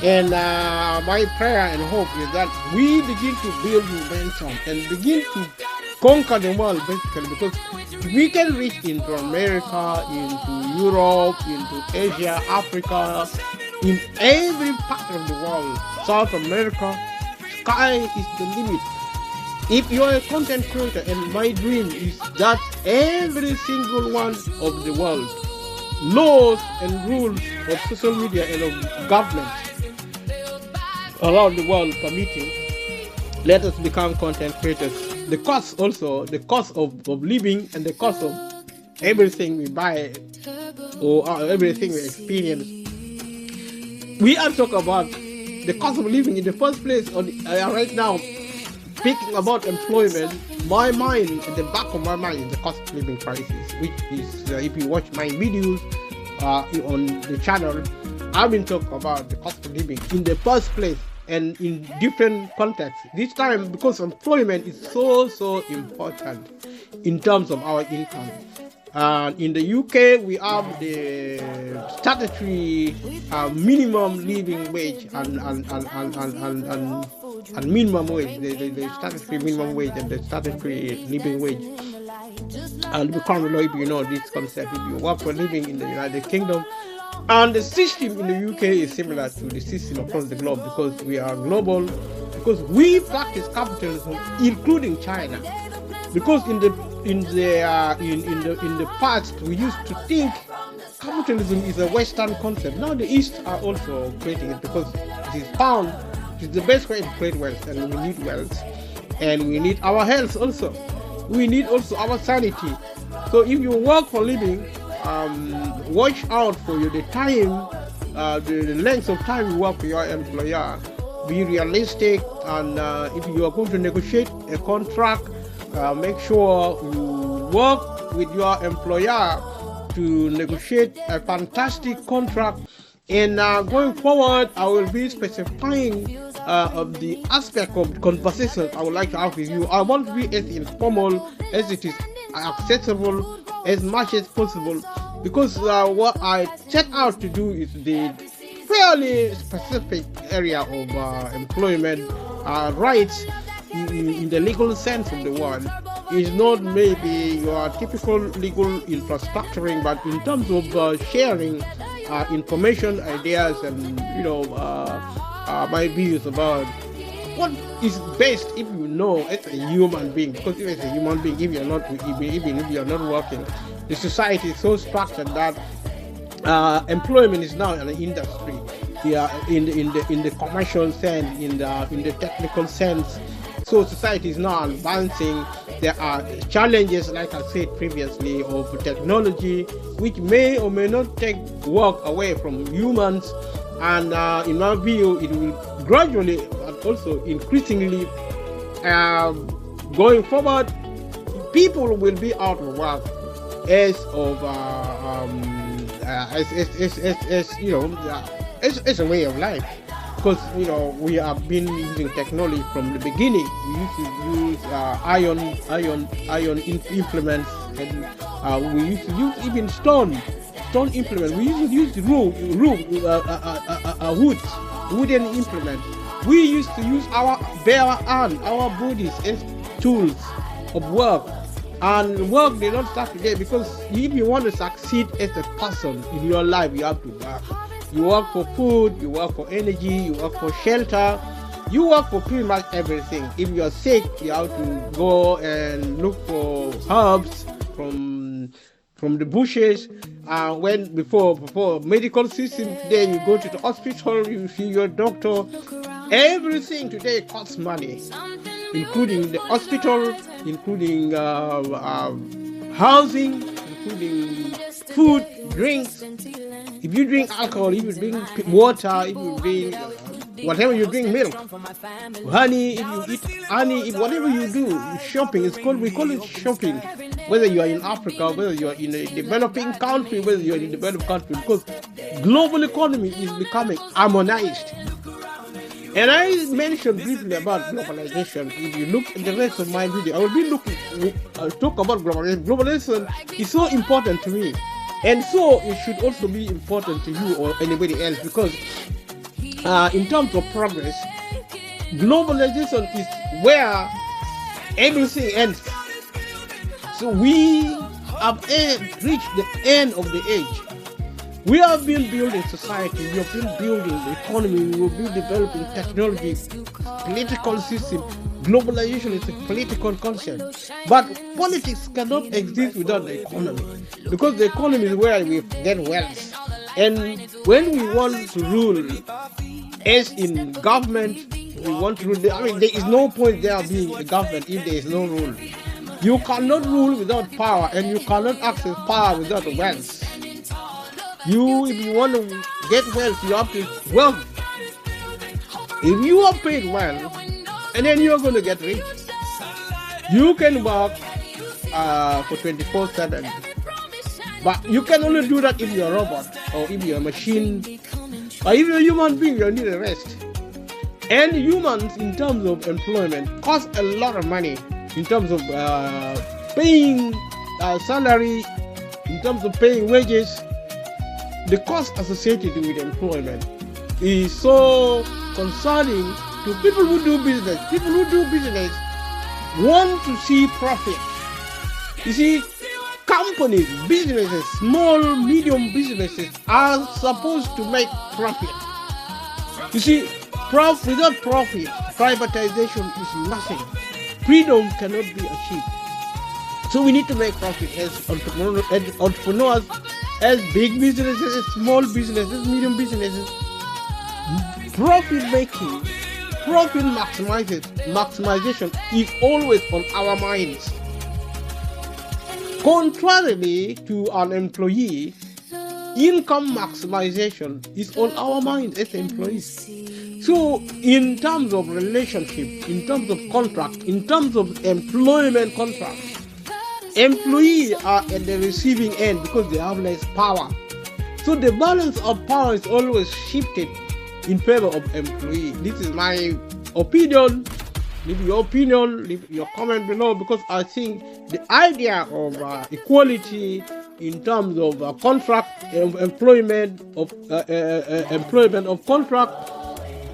and my prayer and hope is that we begin to build momentum and begin to conquer the world, basically, because we can reach into America, into Europe, into Asia, Africa, in every part of the world, South America. Sky is the limit. If you are a content creator, and my dream is that every single one of the world, laws and rules of social media and of government around the world permitting, let us become content creators. The cost of living and the cost of everything we buy or everything we experience. We are talking about the cost of living in the first place. Right now, speaking about employment, my mind, at the back of my mind, is the cost of living crisis, which is, if you watch my videos on the channel, I've been talking about the cost of living in the first place and in different contexts. This time, because employment is so important in terms of our income. In the UK, we have the statutory minimum living wage and minimum wage, the statutory minimum wage and the statutory living wage. And we can't really, if you know this concept, if you work for a living in the United Kingdom. And the system in the UK is similar to the system across the globe, because we are global, because we practice capitalism, including China. Because in the past, we used to think capitalism is a Western concept. Now the East are also creating it, because it is the best way to create wealth, and we need wealth, and we need our health also. We need also our sanity. So if you work for a living, watch out for the time, the length of time you work for your employer. Be realistic, and if you are going to negotiate a contract, make sure you work with your employer to negotiate a fantastic contract. And going forward, I will be specifying of the aspect of conversation I would like to have with you. I want to be as informal as it is accessible as much as possible, because what I set out to do is the fairly specific area of employment rights in the legal sense of the word. Is not maybe your typical legal infrastructuring, but in terms of sharing information, ideas, and my views about what is best if you know as a human being. Because if as a human being, if you're not, even if you're not working, the society is so structured that employment is now an industry. In the commercial sense, in the technical sense. So society is now advancing. There are challenges, like I said previously, of technology, which may or may not take work away from humans. And in my view, it will gradually, but also increasingly, going forward, people will be out of work. as of as you know, it's a way of life. Because we have been using technology from the beginning. We used to use iron implements, and we used to use even stone implements. We used to use wooden implements. We used to use our bare hand, our bodies as tools of work. And work did not start today, because if you want to succeed as a person in your life, you have to work. You work for food, you work for energy, you work for shelter, you work for pretty much everything. If you are sick, you have to go and look for herbs from the bushes. Before medical system today, you go to the hospital, you see your doctor. Everything today costs money, including the hospital, including housing, including food, drinks. If you drink alcohol, if you drink water, if you drink whatever you drink, milk, honey, if you eat honey, if whatever you do, shopping, we call it shopping. Whether you are in Africa, whether you are in a developing country, whether you are in a developed country, because global economy is becoming harmonized. And I mentioned briefly about globalization. If you look at the rest of my video, I will be talk about globalization. Globalization is so important to me. And so it should also be important to you or anybody else, because in terms of progress, globalization is where everything ends. So we have reached the end of the age. We have been building society, we have been building the economy, we have been developing technology, political system. Globalization is a political concept. But politics cannot exist without the economy, because the economy is where we get wealth. And when we want to rule, as in government, we want to rule. There is no point there being a government if there is no rule. You cannot rule without power, and you cannot access power without wealth. If you want to get wealth, you have to work. If you are paid well, and then you're going to get rich. You can work for 24/7, but you can only do that if you're a robot, or if you're a machine, or if you're a human being. You need a rest. And humans, in terms of employment, cost a lot of money. In terms of paying salary, in terms of paying wages, the cost associated with employment is so concerning to people who do business. People who do business want to see profit. You see, companies, businesses, small, medium businesses are supposed to make profit. You see, without profit, privatization is nothing. Freedom cannot be achieved. So we need to make profit as entrepreneurs, as big businesses, as small businesses, medium businesses. Profit making, profit maximization is always on our minds. Contrarily to an employee, income maximization is on our minds as employees. So in terms of relationship, in terms of contract, in terms of employment contract, employees are at the receiving end because they have less power. So the balance of power is always shifted in favor of employee. This is my opinion. Leave your opinion, leave your comment below, because I think the idea of equality in terms of contract employment of contract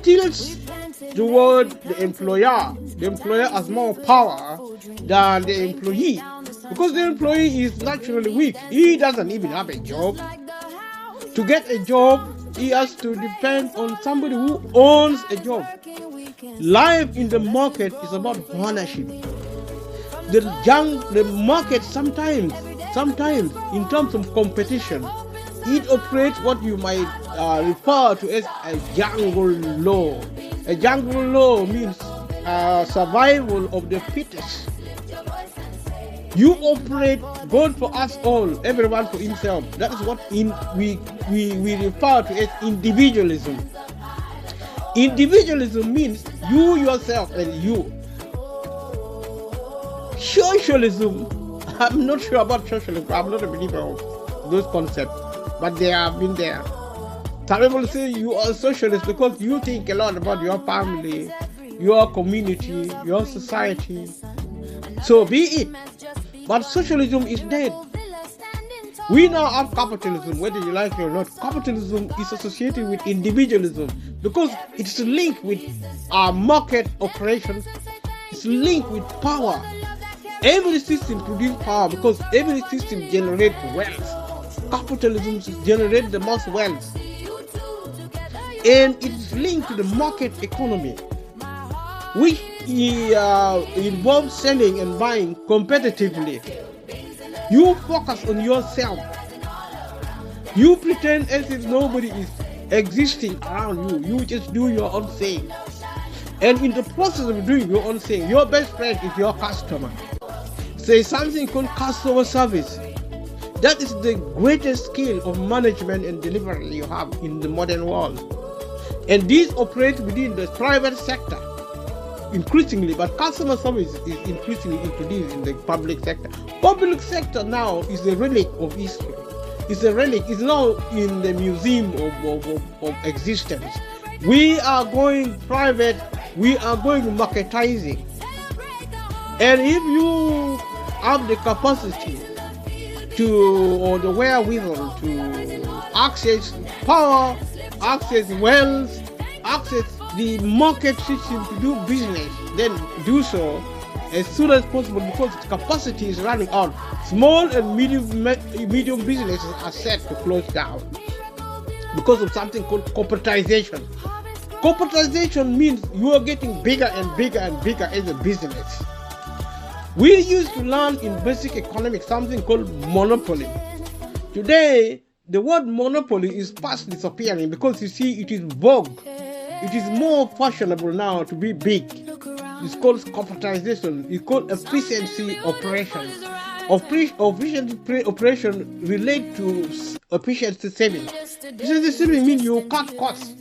tilts toward the employer. The employer has more power than the employee, because the employee is naturally weak. He doesn't even have a job. To get a job, he has to depend on somebody who owns a job. Life in the market is about ownership. The market sometimes in terms of competition, it operates what you might refer to as a jungle law. A jungle law means survival of the fittest. You operate God for us all, everyone for himself. That is what we refer to as individualism. Individualism means you, yourself, and you. Socialism I'm not sure about socialism. I'm not a believer of those concepts, but they have been there. Some people say you are socialist because you think a lot about your family, your community, your society. So be it. But socialism is dead. We now have capitalism, whether you like it or not. Capitalism is associated with individualism because it's linked with our market operations. It's linked with power. Every system produces power because every system generates wealth. Capitalism generates the most wealth. And it's linked to the market economy, which involves selling and buying competitively. You focus on yourself. You pretend as if nobody is existing around you. You just do your own thing. And in the process of doing your own thing, your best friend is your customer. Say something called customer service. That is the greatest skill of management and delivery you have in the modern world. And these operate within the private sector increasingly, but customer service is increasingly introduced in the public sector. Public sector now is a relic of history. It's a relic. It's now in the museum of existence. We are going private. We are going marketizing. And if you have the capacity or the wherewithal to access power, access wealth, access the market system to do business, then do so as soon as possible because its capacity is running out. Small and medium businesses are set to close down because of something called corporatization. Corporatization means you are getting bigger and bigger and bigger as a business. We used to learn in basic economics something called monopoly. Today, the word monopoly is fast disappearing because you see it is vogue. It is more fashionable now to be big. It's called corporatization. It's called efficiency operations. Efficiency operation relate to efficiency saving. Efficiency saving means you cut costs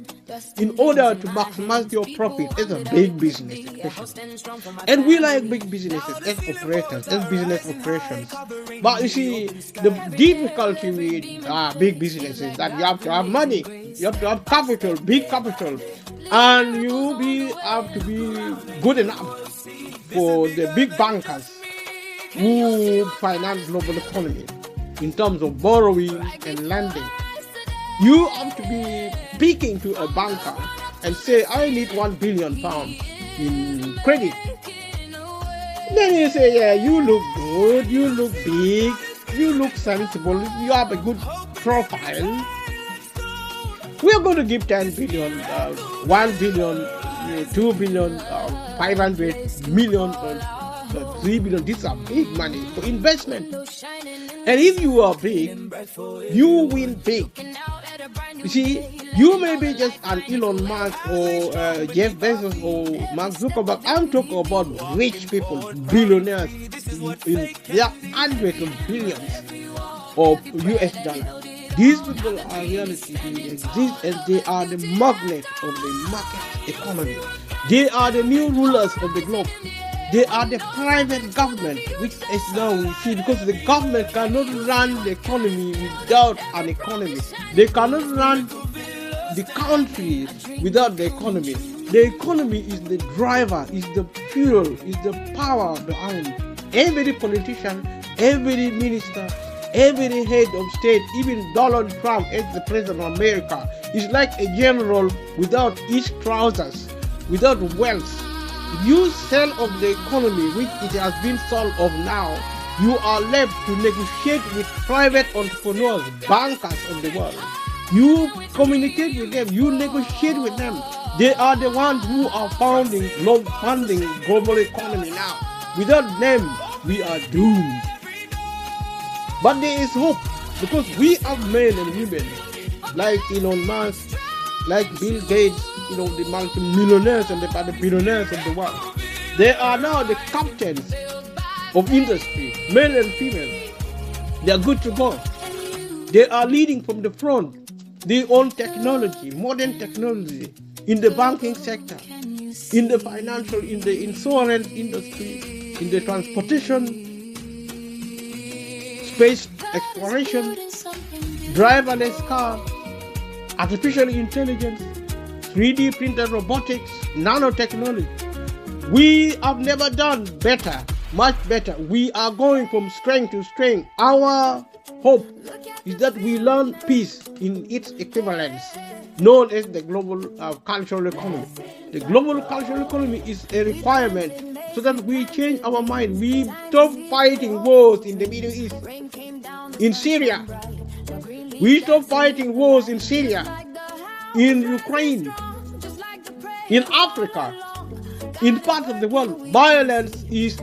in order to maximize your profit as a big business, especially. And we like big businesses as operators, as business operations. But you see, the difficulty with big businesses is that you have to have money, you have to have capital, big capital, and you have to be good enough for the big bankers who finance global economy in terms of borrowing and lending. You have to be speaking to a banker and say, I need £1 billion in credit. Then you say, yeah, you look good, you look big, you look sensible, you have a good profile. We are going to give 10 billion, 1 billion, 2 billion, 500 million, 3 billion. These are big money for investment. And if you are big, you win big. You see, you may be just an Elon Musk or Jeff Bezos or Mark Zuckerberg. I'm talking about rich people, billionaires. They are hundreds of billions of US dollars. These people are reality. They exist and they are the magnet of the market economy. They are the new rulers of the globe. They are the private government, which is now we see, because the government cannot run the economy without an economy. They cannot run the country without the economy. The economy is the driver, is the fuel, is the power behind every politician, every minister, every head of state. Even Donald Trump as the president of America is like a general without his trousers, without wealth. If you sell off the economy, which it has been sold off now, you are left to negotiate with private entrepreneurs, bankers of the world. You communicate with them, you negotiate with them. They are the ones who are funding global economy now. Without them, we are doomed. But there is hope, because we have men and women like Elon Musk, like Bill Gates, the multi-millionaires and the billionaires of the world. They are now the captains of industry, male and female. They are good to go. They are leading from the front. They own technology, modern technology, in the banking sector, in the financial, in the insurance industry, in the transportation, space exploration, driverless cars, artificial intelligence, 3D printed robotics, nanotechnology. We have never done better, much better. We are going from strength to strength. Our hope is that we learn peace in its equivalence, known as the global cultural economy. The global cultural economy is a requirement so that we change our mind. We stop fighting wars in the Middle East, in Syria. We stop fighting wars in Syria, in Ukraine, in Africa, in parts of the world. Violence is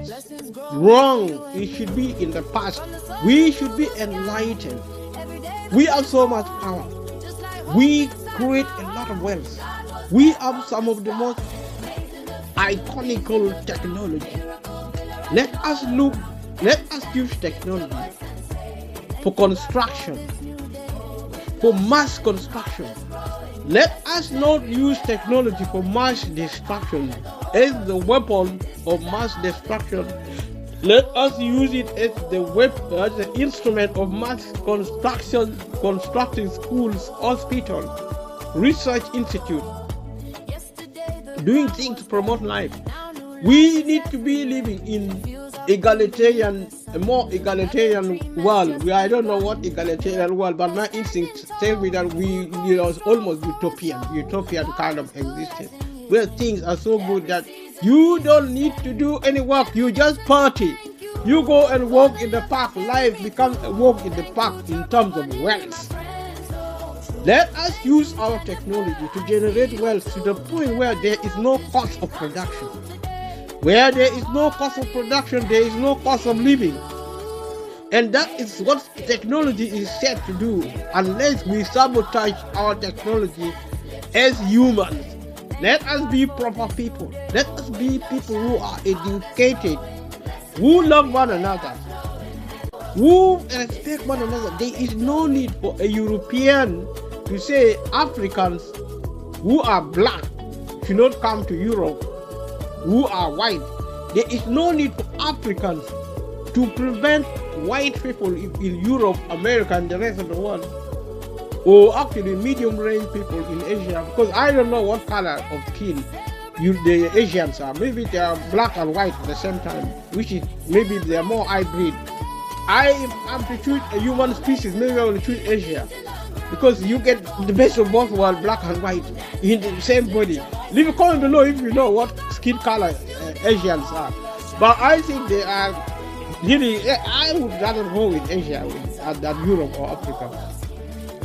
wrong. It should be in the past. We should be enlightened. We have so much power. We create a lot of wealth. We have some of the most iconic technology. Let us use technology for construction, for mass construction. Let us not use technology for mass destruction as the weapon of mass destruction. Let us use it as the weapon, as the instrument of mass construction, constructing schools, hospitals, research institutes, doing things to promote life. We need to be living in a more egalitarian world. I don't know what egalitarian world, but my instincts tell me that we almost utopian kind of existence, where things are so good that you don't need to do any work. You just party. You go and walk in the park. Life becomes a walk in the park in terms of wealth. Let us use our technology to generate wealth to the point where there is no cost of production. Where there is no cost of production, there is no cost of living. And that is what technology is set to do, unless we sabotage our technology as humans. Let us be proper people. Let us be people who are educated, who love one another, who respect one another. There is no need for a European to say Africans who are black should not come to Europe, who are white. There is no need for Africans to prevent white people in Europe, America, and the rest of the world, or actually medium-range people in Asia, because I don't know what color of skin the Asians are. Maybe they are black and white at the same time, which is maybe they are more hybrid. I am to choose a human species, maybe I will choose Asia, because you get the best of both worlds, black and white, in the same body. Leave a comment below if you know what skin color Asians are. But I think they are really, I would rather go with Asia than Europe or Africa.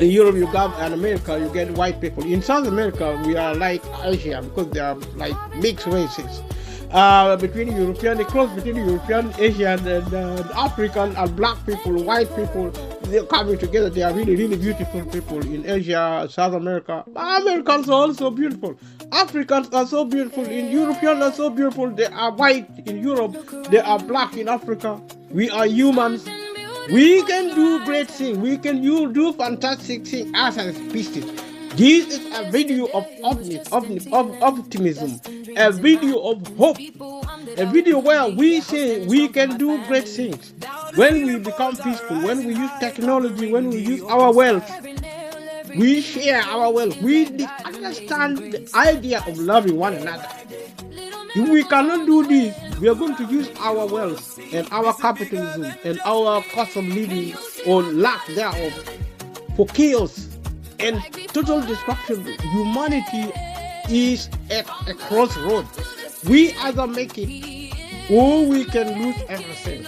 In Europe, you got, and America, you get white people. In South America, we are like Asia because they are like mixed races. Between European, the cross between European, Asian, and African, and black people, white people, they're coming together. They are really, really beautiful people in Asia, South America. Americans are also beautiful. Africans are so beautiful. In Europeans are so beautiful. They are white in Europe. They are black in Africa. We are humans. We can do great things. We can do fantastic things as a species. This is a video of optimism, a video of hope, a video where we say we can do great things. When we become peaceful, when we use technology, when we use our wealth, we share our wealth. We understand the idea of loving one another. If we cannot do this, we are going to use our wealth and our capitalism and our cost of living or lack thereof for chaos and total destruction. Humanity is at a crossroad. We either make it or we can lose everything.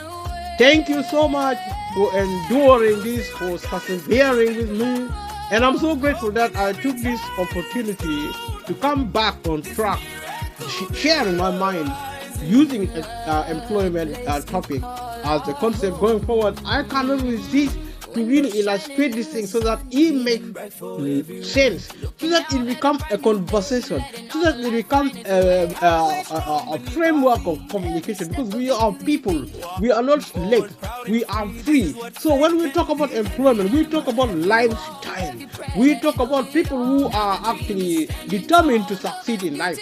Thank you so much for enduring this, for persevering with me. And I'm so grateful that I took this opportunity to come back on track, sharing my mind, using employment topic as the concept going forward. I cannot resist to really illustrate this thing so that it makes sense, so that it becomes a conversation, so that it becomes a framework of communication, because we are people, we are not slaves, we are free. So when we talk about employment, we talk about lifestyle, we talk about people who are actually determined to succeed in life,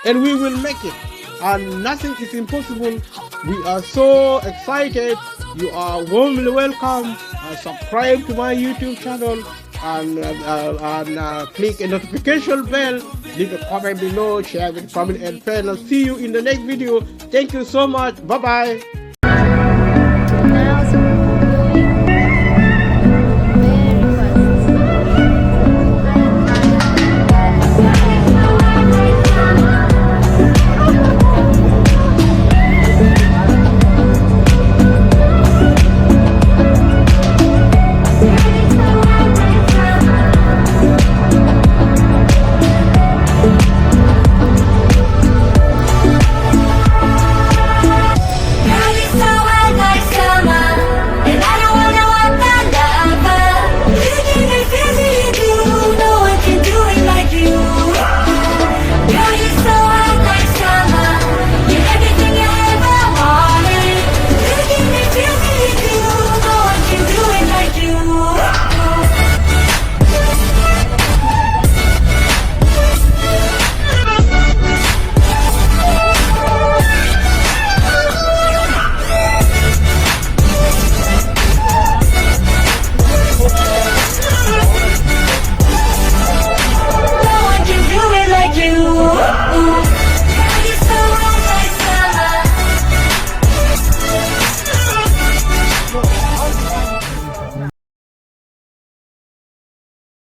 and we will make it, and nothing is impossible. We are so excited you are warmly welcome. Subscribe to my YouTube channel and click a notification bell. Leave a comment below, share with family and friends. I'll see you in the next video. Thank you so much. Bye bye.